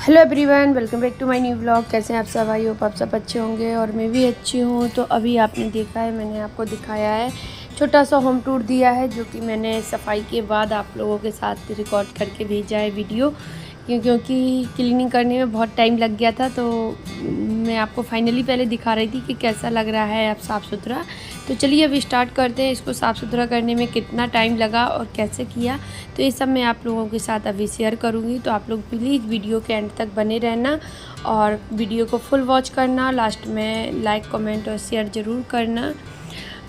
Hello everyone, welcome back to my new blog. कैसे हैं आप सब? आई होप आप सब अच्छे होंगे और मैं भी अच्छी हूँ। तो अभी आपने देखा है, मैंने आपको दिखाया है, छोटा सा होम टूर दिया है जो कि मैंने सफाई के बाद आप लोगों के साथ रिकॉर्ड करके भेजा है वीडियो, क्योंकि क्लीनिंग करने में बहुत टाइम लग गया था। तो मैं आपको फाइनली पहले दिखा रही थी कि कैसा लग रहा है अब साफ़ सुथरा। तो चलिए अभी स्टार्ट करते हैं। इसको साफ़ सुथरा करने में कितना टाइम लगा और कैसे किया, तो ये सब मैं आप लोगों के साथ अभी शेयर करूँगी। तो आप लोग प्लीज़ वीडियो के एंड तक बने रहना और वीडियो को फुल वॉच करना। लास्ट में लाइक, कमेंट और शेयर ज़रूर करना।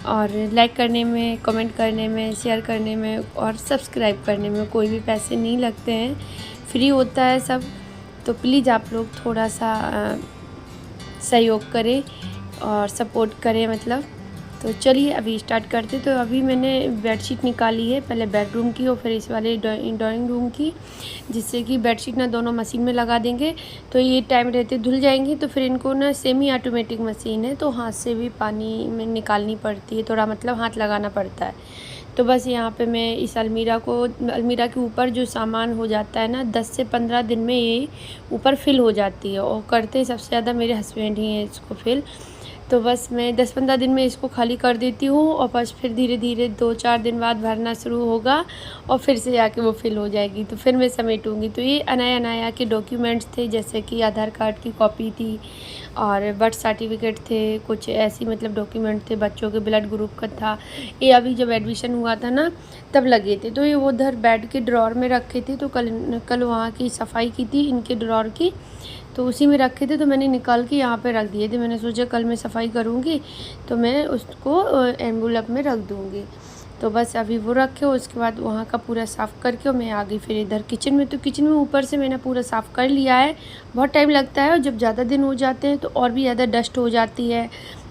और लाइक करने में, कमेंट करने में, शेयर करने में और सब्सक्राइब करने में कोई भी पैसे नहीं लगते हैं, फ्री होता है सब। तो प्लीज़ आप लोग थोड़ा सा सहयोग करें और सपोर्ट करें मतलब। तो चलिए अभी स्टार्ट करते। तो अभी मैंने बेडशीट निकाली है, पहले बेडरूम की और फिर इस वाले ड्राइंग रूम की, जिससे कि बेडशीट ना दोनों मशीन में लगा देंगे तो ये टाइम रहते धुल जाएंगी। तो फिर इनको ना सेमी ऑटोमेटिक मशीन है, तो हाथ से भी पानी में निकालनी पड़ती है, थोड़ा मतलब हाथ लगाना पड़ता है। तो बस यहाँ पे मैं इस अलमीरा के ऊपर जो सामान हो जाता है ना, 10 से 15 दिन में ये ऊपर फिल हो जाती है। और करते सबसे ज़्यादा मेरे हस्बैंड ही हैं इसको फिल। तो बस मैं 10-15 दिन में इसको खाली कर देती हूँ और बस फिर धीरे धीरे 2-4 दिन बाद भरना शुरू होगा और फिर से आके वो फिल हो जाएगी। तो फिर मैं समेटूँगी। तो ये अनाया अनाया के डॉक्यूमेंट्स थे, जैसे कि आधार कार्ड की कॉपी थी और बर्थ सर्टिफिकेट थे, कुछ ऐसी मतलब डॉक्यूमेंट थे, बच्चों के ब्लड ग्रुप का था। ये अभी जब एडमिशन हुआ था ना तब लगे थे। तो ये वो उधर बेड के ड्रॉर में रखे थे। तो कल वहाँ की सफाई की थी इनके ड्रॉर की, तो उसी में रखे थे। तो मैंने निकाल के यहाँ पे रख दिए थे। मैंने सोचा कल मैं सफाई करूँगी तो मैं उसको एनवलप में रख दूँगी। तो बस अभी वो रखे, उसके बाद वहाँ का पूरा साफ़ करके और मैं आ गई फिर इधर किचन में। तो किचन में ऊपर से मैंने पूरा साफ़ कर लिया है। बहुत टाइम लगता है और जब ज़्यादा दिन हो जाते हैं तो और भी ज़्यादा डस्ट हो जाती है,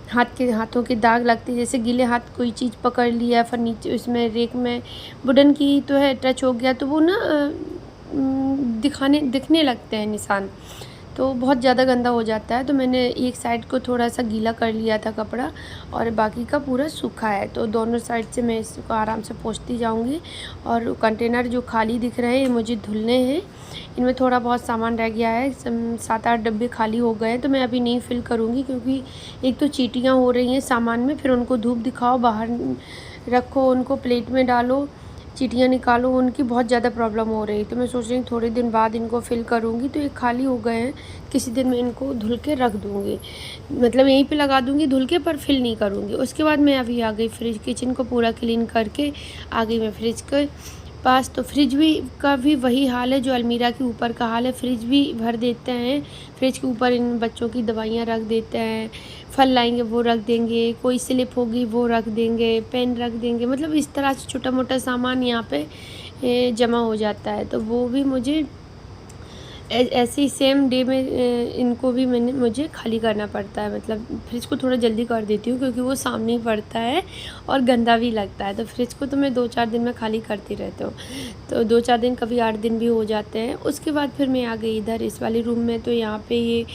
हाथों के दाग लगते हैं। जैसे गीले हाथ कोई चीज़ पकड़ लिया, फर्नीचर उसमें रेक में वुडन की तो है, टच हो गया तो वो ना दिखने लगते हैं निशान, तो बहुत ज़्यादा गंदा हो जाता है। तो मैंने एक साइड को थोड़ा सा गीला कर लिया था कपड़ा और बाकी का पूरा सूखा है। तो दोनों साइड से मैं इसको आराम से पोंछती जाऊंगी। और कंटेनर जो खाली दिख रहे हैं मुझे धुलने हैं। इनमें थोड़ा बहुत सामान रह गया है, 7-8 डब्बे खाली हो गए हैं। तो मैं अभी नहीं फिल करूँगी क्योंकि एक तो चींटियाँ हो रही हैं सामान में, फिर उनको धूप दिखाओ, बाहर रखो, उनको प्लेट में डालो, चींटियाँ निकालो, उनकी बहुत ज़्यादा प्रॉब्लम हो रही। तो मैं सोच रही हूँ थोड़े दिन बाद इनको फिल करूँगी। तो ये खाली हो गए हैं, किसी दिन मैं इनको धुल के रख दूँगी, मतलब यहीं पे लगा दूँगी धुल के, पर फिल नहीं करूँगी। उसके बाद मैं अभी आ गई फ्रिज, किचन को पूरा क्लीन करके आ गई मैं फ्रिज के पास। तो फ्रिज भी का भी वही हाल है जो अलमीरा के ऊपर का हाल है। फ्रिज भी भर देते हैं, फ्रिज के ऊपर इन बच्चों की दवाइयाँ रख देते हैं, फल लाएंगे वो रख देंगे, कोई स्लिप होगी वो रख देंगे, पेन रख देंगे, मतलब इस तरह से छोटा मोटा सामान यहाँ पे जमा हो जाता है। तो वो भी मुझे ऐसे ही सेम डे में इनको भी मुझे खाली करना पड़ता है। मतलब फ्रिज को थोड़ा जल्दी कर देती हूँ क्योंकि वो सामने ही पड़ता है और गंदा भी लगता है। तो फ्रिज को तो मैं 2-4 दिन में खाली करती रहती हूँ। तो 2-4 दिन, कभी 8 दिन भी हो जाते हैं। उसके बाद फिर मैं आ गई इधर इस वाले रूम में। तो यहाँ पे ये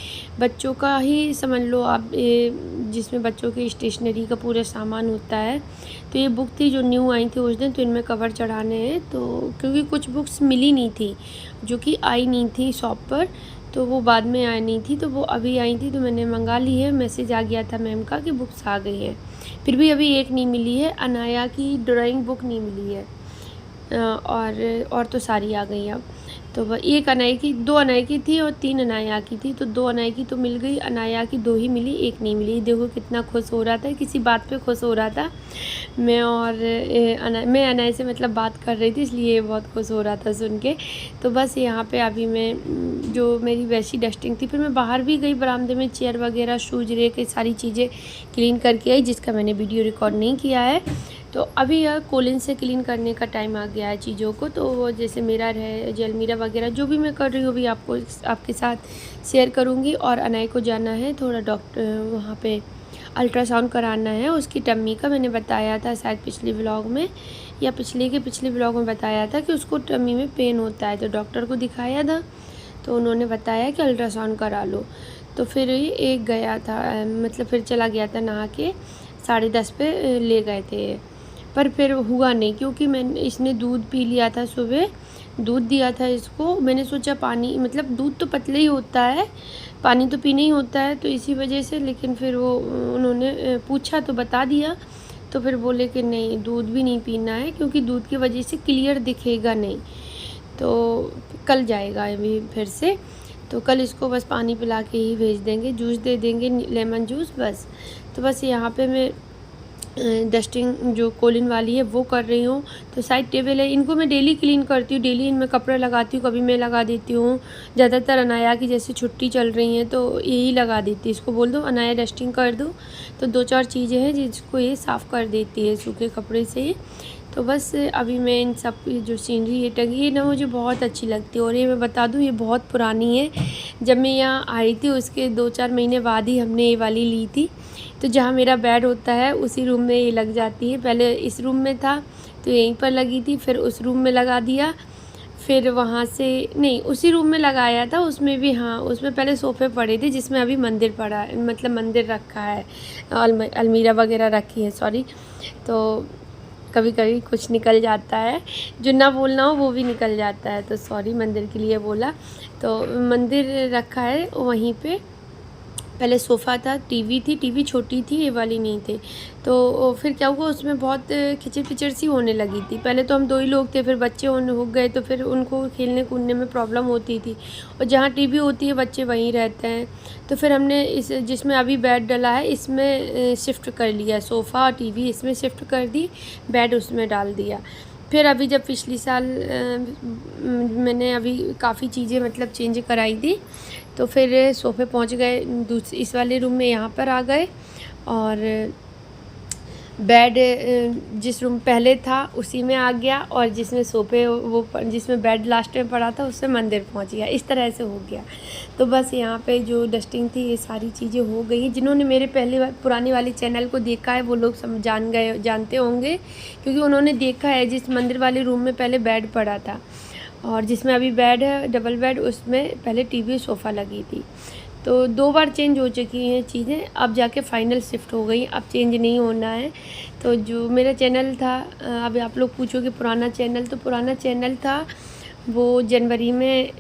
बच्चों का ही समझ लो आप, जिसमें बच्चों की स्टेशनरी का पूरा सामान होता है। तो ये बुक थी जो न्यू आई थी उस दिन, तो इनमें कवर चढ़ाने हैं। तो क्योंकि कुछ बुक्स मिली नहीं थी जो कि आई नहीं थी शॉप पर, तो वो बाद में आई नहीं थी, तो वो अभी आई थी तो मैंने मंगा ली है। मैसेज आ गया था मैम का कि बुक्स आ गई हैं। फिर भी अभी एक नहीं मिली है, अनाया की ड्राइंग बुक नहीं मिली है। और तो सारी आ गई अब। तो वह एक अनाया की, 2 अनाया की थी और 3 अनाया की थी। तो 2 अनाया की तो मिल गई, अनाया की 2 ही मिली, एक नहीं मिली। देखो कितना खुश हो रहा था, किसी बात पे खुश हो रहा था मैं। और मैं अनाया से मतलब बात कर रही थी, इसलिए बहुत खुश हो रहा था सुन के। तो बस यहाँ पे अभी मैं जो मेरी वैसी डस्टिंग थी, फिर मैं बाहर भी गई, बरामदे में चेयर वगैरह, शूज रेक, सारी चीज़ें क्लीन करके आई, जिसका मैंने वीडियो रिकॉर्ड नहीं किया है। तो अभी यह कोलिन से क्लीन करने का टाइम आ गया है चीज़ों को। तो जैसे मिरर है, जो अलमीरा वगैरह जो भी मैं कर रही हूँ अभी आपके साथ शेयर करूँगी। और अनाया को जाना है थोड़ा डॉक्टर, वहाँ पे अल्ट्रासाउंड कराना है उसकी टम्मी का। मैंने बताया था शायद पिछले व्लॉग में या पिछले व्लॉग में बताया था कि उसको टम्मी में पेन होता है। तो डॉक्टर को दिखाया था तो उन्होंने बताया कि अल्ट्रासाउंड करा लो। तो फिर एक गया था, मतलब फिर चला गया था नहा के, 10:30 पे ले गए थे, पर फिर हुआ नहीं क्योंकि इसने दूध पी लिया था सुबह। दूध दिया था इसको। मैंने सोचा पानी मतलब दूध तो पतला ही होता है, पानी तो पीना ही होता है, तो इसी वजह से। लेकिन फिर वो उन्होंने पूछा तो बता दिया, तो फिर बोले कि नहीं दूध भी नहीं पीना है क्योंकि दूध की वजह से क्लियर दिखेगा नहीं। तो कल जाएगा अभी फिर से, तो कल इसको बस पानी पिला के ही भेज देंगे, जूस दे देंगे लेमन जूस बस। तो बस यहाँ पे मैं डस्टिंग जो कोलिन वाली है वो कर रही हूँ। तो साइड टेबल है, इनको मैं डेली क्लीन करती हूँ, डेली इनमें कपड़ा लगाती हूँ, कभी मैं लगा देती हूँ। ज़्यादातर अनाया की जैसे छुट्टी चल रही हैं तो यही लगा देती है, इसको बोल दो अनाया डस्टिंग कर दो, तो 2-4 चीज़ें हैं जिसको ये साफ़ कर देती है सूखे कपड़े से। तो बस अभी मैं इन सब की जो सीनरी ये टंगी है ना मुझे बहुत अच्छी लगती है। और ये मैं बता दूँ ये बहुत पुरानी है, जब मैं यहाँ आई थी उसके 2-4 महीने बाद ही हमने ये वाली ली थी। तो जहाँ मेरा बेड होता है उसी रूम में ये लग जाती है। पहले इस रूम में था तो यहीं पर लगी थी, फिर उस रूम में लगा दिया, फिर वहाँ से नहीं उसी रूम में लगाया था, उसमें भी हाँ उसमें पहले सोफ़े पड़े थे जिसमें अभी मंदिर पड़ा है, मतलब मंदिर रखा है, अलमीरा वगैरह रखी है सॉरी। तो कभी कभी कुछ निकल जाता है, जो ना बोलना हो वो भी निकल जाता है, तो सॉरी मंदिर के लिए बोला। तो मंदिर रखा है वहीं पे, पहले सोफ़ा था, टीवी थी, टीवी छोटी थी ये वाली नहीं थी। तो फिर क्या हुआ उसमें बहुत खिचड़ पिचड़ सी होने लगी थी। पहले तो हम 2 ही लोग थे, फिर बच्चे हो गए तो फिर उनको खेलने कूदने में प्रॉब्लम होती थी, और जहाँ टीवी होती है बच्चे वहीं रहते हैं। तो फिर हमने इस जिसमें अभी बेड डला है इसमें शिफ्ट कर लिया, सोफ़ा और टीवी इसमें शिफ्ट कर दी, बेड उसमें डाल दिया। फिर अभी जब पिछली साल मैंने अभी काफ़ी चीज़ें मतलब चेंज कराई थी, तो फिर सोफ़े पहुंच गए दूसरे इस वाले रूम में, यहाँ पर आ गए। और बेड जिस रूम पहले था उसी में आ गया, और जिसमें सोफ़े वो जिसमें बेड लास्ट में पड़ा था उससे मंदिर पहुंच गया, इस तरह से हो गया। तो बस यहाँ पे जो डस्टिंग थी ये सारी चीज़ें हो गई। जिन्होंने मेरे पहले पुरानी वाली चैनल को देखा है वो लोग जानते होंगे, क्योंकि उन्होंने देखा है जिस मंदिर वाले रूम में पहले बेड पड़ा था और जिसमें अभी बेड है डबल बेड, उसमें पहले टीवी सोफ़ा लगी थी। तो 2 बार चेंज हो चुकी हैं चीज़ें, अब जाके फाइनल शिफ्ट हो गई, अब चेंज नहीं होना है। तो जो मेरा चैनल था, अभी आप लोग पूछोगे पुराना चैनल, तो पुराना चैनल था वो जनवरी में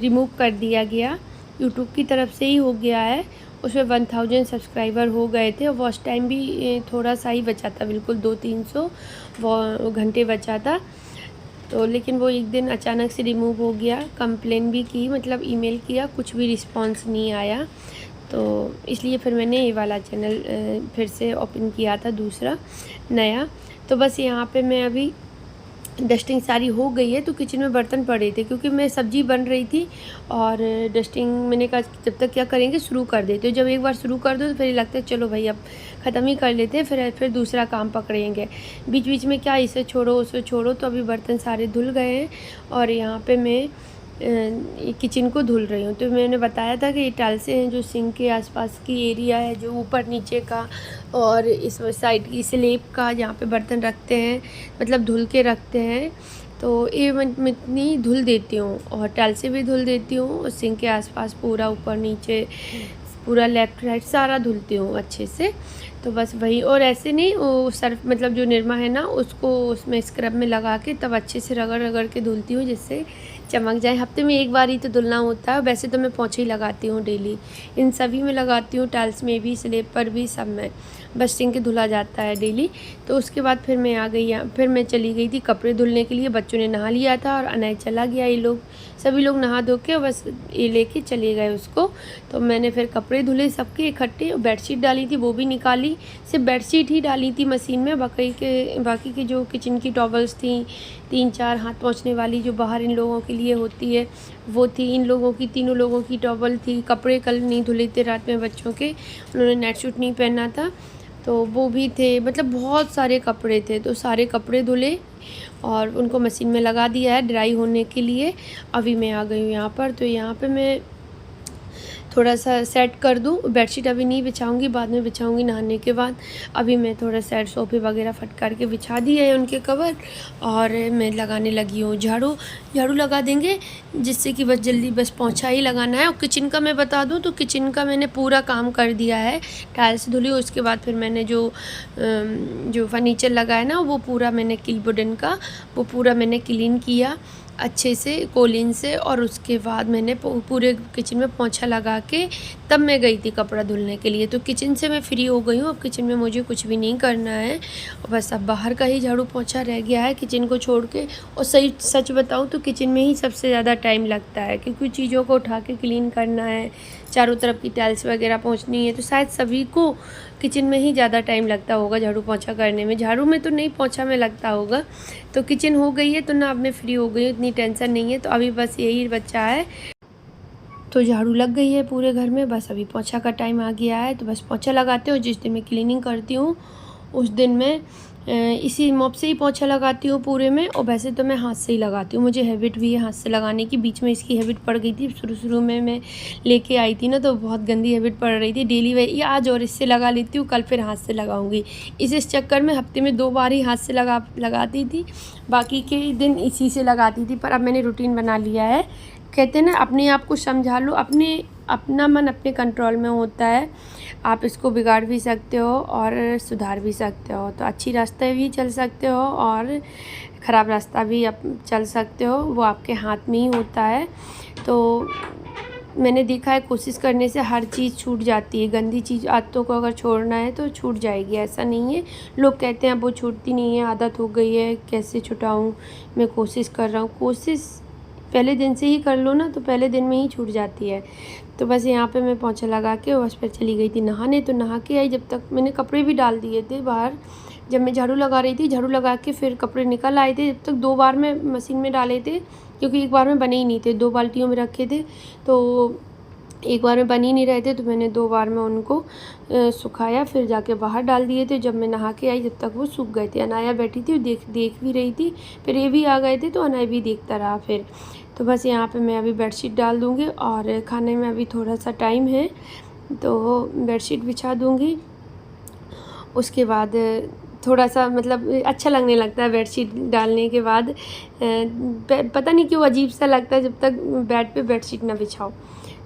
रिमूव कर दिया गया, यूट्यूब की तरफ से ही हो गया है। उसमें 1000 सब्सक्राइबर हो गए थे, और वॉच टाइम भी थोड़ा सा ही बचा था, बिल्कुल 200-300 घंटे बचा था। तो लेकिन वो एक दिन अचानक से रिमूव हो गया, कंप्लेन भी की, मतलब ईमेल किया, कुछ भी रिस्पांस नहीं आया। तो इसलिए फिर मैंने ये वाला चैनल फिर से ओपन किया था, दूसरा नया। तो बस यहाँ पे मैं अभी डस्टिंग सारी हो गई है, तो किचन में बर्तन पड़े थे क्योंकि मैं सब्ज़ी बन रही थी, और डस्टिंग मैंने कहा जब तक क्या करेंगे शुरू कर देते हो, जब एक बार शुरू कर दो तो फिर लगता है चलो भाई अब ख़त्म ही कर लेते हैं, फिर दूसरा काम पकड़ेंगे। बीच बीच में क्या इसे छोड़ो उसे छोड़ो, तो अभी बर्तन सारे धुल गए हैं, और यहाँ पर मैं किचन को धुल रही हूँ। तो मैंने बताया था कि ये टाइल्सें हैं जो सिंक के आसपास की एरिया है, जो ऊपर नीचे का और इस साइड की स्लैब का जहाँ पे बर्तन रखते हैं, मतलब धुल के रखते हैं, तो ये मैं इतनी धुल देती हूँ, और टाइल्सें भी धुल देती हूँ, और सिंक के आसपास पूरा ऊपर नीचे पूरा लेफ़्ट राइट सारा धुलती हूँ अच्छे से। तो बस वही, और ऐसे नहीं वो सर्फ मतलब जो निरमा है ना उसको उसमें स्क्रब में लगा के तब अच्छे से रगड़ रगड़ के धुलती हूँ, जिससे चमक जाए। हफ्ते में एक बार ही तो धुलना होता है, वैसे तो मैं पोंछे ही लगाती हूँ डेली, इन सभी में लगाती हूँ, टाइल्स में भी, स्लैब पर भी, सब में, बस सिंक धुला जाता है डेली। तो उसके बाद फिर मैं आ गई, फिर मैं चली गई थी कपड़े धुलने के लिए। बच्चों ने नहा लिया था और अनय चला गया, ये लोग सभी लोग नहा धो के बस ये लेके चले गए उसको। तो मैंने फिर कपड़े धुले सबके इकट्ठे, बेडशीट डाली थी वो भी निकाली, सिर्फ बेडशीट ही डाली थी मशीन में, बाकी के जो किचन की टॉवल्स थी 3-4 हाथ पोंछने वाली जो बाहर इन लोगों के लिए होती है वो थी, इन लोगों की, तीनों लोगों की टॉवल थी। कपड़े कल नहीं धुले थे रात में बच्चों के, उन्होंने नाइट सूट नहीं पहना था, तो वो भी थे, मतलब बहुत सारे कपड़े थे। तो सारे कपड़े धुले और उनको मशीन में लगा दिया है ड्राई होने के लिए। अभी मैं आ गई हूँ यहाँ पर, तो यहाँ पे मैं थोड़ा सा सेट कर दूँ, बेडशीट अभी नहीं बिछाऊंगी, बाद में बिछाऊंगी नहाने के बाद। अभी मैं थोड़ा सेट सोफ़े वगैरह फट करके बिछा दिए हैं उनके कवर, और मैं लगाने लगी हूँ झाड़ू लगा देंगे, जिससे कि बस जल्दी बस पोंछा ही लगाना है। और किचन का मैं बता दूँ तो किचन का मैंने पूरा काम कर दिया है, टाइल्स धुली, उसके बाद फिर मैंने जो फर्नीचर लगा है ना वो पूरा मैंने वुडन का वो पूरा मैंने क्लीन किया अच्छे से कोलिन से, और उसके बाद मैंने पूरे किचन में पोंछा लगा के तब मैं गई थी कपड़ा धुलने के लिए। तो किचन से मैं फ्री हो गई हूँ, अब किचन में मुझे कुछ भी नहीं करना है और बस अब बाहर का ही झाड़ू पोंछा रह गया है किचन को छोड़ के। और सच बताऊँ तो किचन में ही सबसे ज़्यादा टाइम लगता है, क्योंकि चीज़ों को उठा के क्लीन करना है, चारों तरफ की टाइल्स वगैरह पोंछनी है, तो शायद सभी को किचन में ही ज़्यादा टाइम लगता होगा झाड़ू पोंछा करने में। झाड़ू में तो नहीं, पोंछा में लगता होगा। तो किचन हो गई है तो ना अब मैं फ्री हो गई हूँ, इतनी टेंशन नहीं है। तो अभी बस यही बच्चा है, तो झाड़ू लग गई है पूरे घर में, बस अभी पोंछा का टाइम आ गया है। तो बस पोंछा लगाते हो, जिस दिन मैं क्लीनिंग करती हूँ उस दिन मैं इसी मॉप से ही पोंछा लगाती हूँ पूरे में। और वैसे तो मैं हाथ से ही लगाती हूँ, मुझे हैबिट भी है हाथ से लगाने की। बीच में इसकी हैबिट पड़ गई थी, शुरू में मैं लेके आई थी ना, तो बहुत गंदी हैबिट पड़ रही थी। डेली वही आज और इससे लगा लेती हूँ, कल फिर हाथ से लगाऊंगी। इस चक्कर में हफ्ते में 2 बार ही हाथ से लगाती थी, बाकी के दिन इसी से लगाती थी। पर अब मैंने रूटीन बना लिया है। कहते हैं ना, अपने आप को समझा लो, अपना मन अपने कंट्रोल में होता है। आप इसको बिगाड़ भी सकते हो और सुधार भी सकते हो। तो अच्छी रास्ते भी चल सकते हो और ख़राब रास्ता भी आप चल सकते हो, वो आपके हाथ में ही होता है। तो मैंने देखा है, कोशिश करने से हर चीज़ छूट जाती है। गंदी चीज़ आदतों को अगर छोड़ना है तो छूट जाएगी, ऐसा नहीं है। लोग कहते हैं वो छूटती नहीं है, आदत हो गई है, कैसे छुटाऊँ। मैं कोशिश कर रहा हूँ, कोशिश पहले दिन से ही कर लो ना, तो पहले दिन में ही छूट जाती है। तो बस यहाँ पे मैं पोंछा लगा के बस फिर चली गई थी नहाने। तो नहा के आई, जब तक मैंने कपड़े भी डाल दिए थे बाहर। जब मैं झाड़ू लगा रही थी, झाड़ू लगा के फिर कपड़े निकल आए थे, जब तक 2 बार में मशीन में डाले थे, क्योंकि एक बार में बने ही नहीं थे, 2 बाल्टियों में रखे थे। तो एक बार में बन ही नहीं रहे थे, तो मैंने 2 बार में उनको सुखाया, फिर जाके बाहर डाल दिए थे। जब मैं नहा के आई, जब तक वो सूख गए थे। अनाया बैठी थी, देख भी रही थी। फिर ये भी आ गए थे, तो अनाया भी देखता रहा फिर। तो बस यहाँ पे मैं अभी बेडशीट डाल दूँगी और खाने में अभी थोड़ा सा टाइम है, तो बेडशीट बिछा दूँगी। उसके बाद थोड़ा सा मतलब अच्छा लगने लगता है बेडशीट डालने के बाद। पता नहीं क्यों अजीब सा लगता है जब तक बेड पे बेडशीट ना बिछाओ।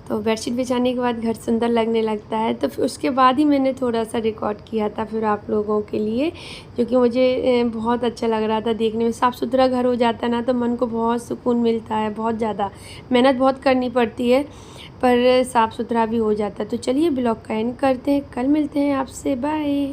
तो बेडशीट बिछाने के बाद घर सुंदर लगने लगता है। तो फिर उसके बाद ही मैंने थोड़ा सा रिकॉर्ड किया था फिर आप लोगों के लिए, क्योंकि मुझे बहुत अच्छा लग रहा था देखने में। साफ़ सुथरा घर हो जाता है ना, तो मन को बहुत सुकून मिलता है। बहुत ज़्यादा मेहनत बहुत करनी पड़ती है, पर साफ़ सुथरा भी हो जाता है। तो चलिए ब्लॉग का एंड करते हैं, कल मिलते हैं आपसे, बाय।